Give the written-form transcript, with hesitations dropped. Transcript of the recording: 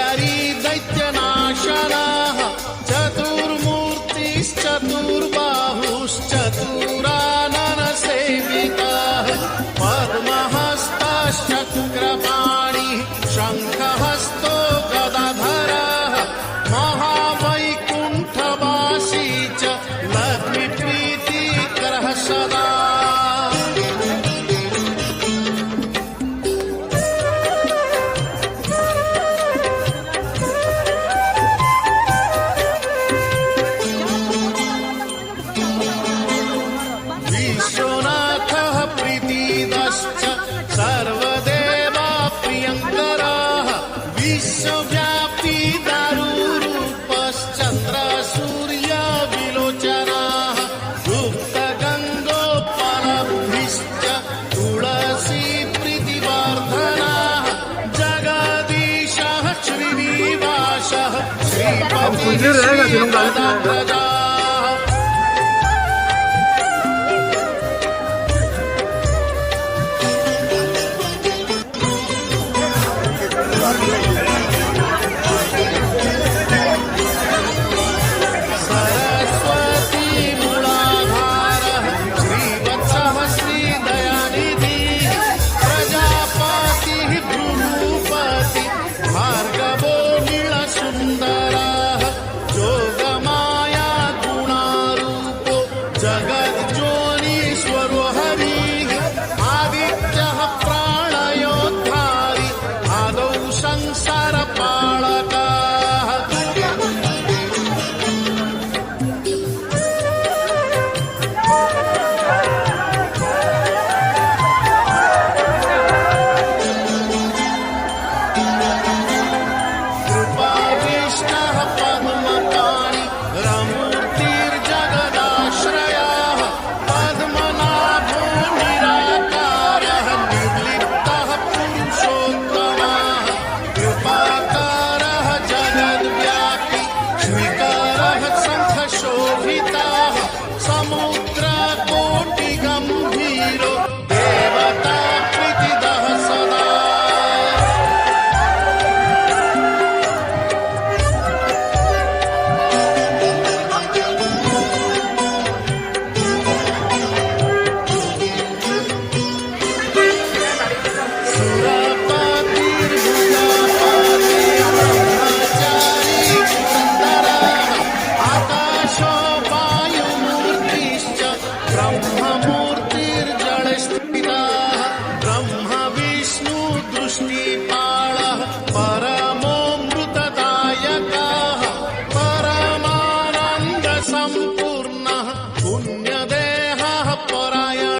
हरि दैत्यनाशनः चतुर्मूर्तिश्चतुर्बाहुश्चतुराननसेवितः पद्महस्तश्चक्रपाणिः शङ्खहस्तो गदाधरः महावैकुण्ठवासी च लक्ष्मीप्रीतिकरः सदा विश्वनाथः प्रीतिदश्च सर्वदेवा प्रियङ्करः विश्वव्यापी दारुरूपश्चन्द्रसूर्यविलोचनः गुप्तगङ्गोपलब्धिश्च तुलसी प्रीतिवर्धनः जगदीशः श्रीनिवासः श्रीपतिः श्रीपदाग्रजः जगज्योनीश्वरो हरिः आदित्यः प्राणयोद्धारी आदौ संसारपालकः कृपाविष्टः पद्मपाणि रमूर्तिर्जगदाश्रयः पद्मनाभो निराकारः निर्लिप्तः पुरुषोत्तमः कृपाकारः जगद्व्यापी श्रीकरः शङ्खशोभितः समुद्रकोटिगम्भीरो देवता प्रीतिदः सदा ब्रह्ममूर्तिर्जडस्थितः ब्रह्म विष्णु दृष्टि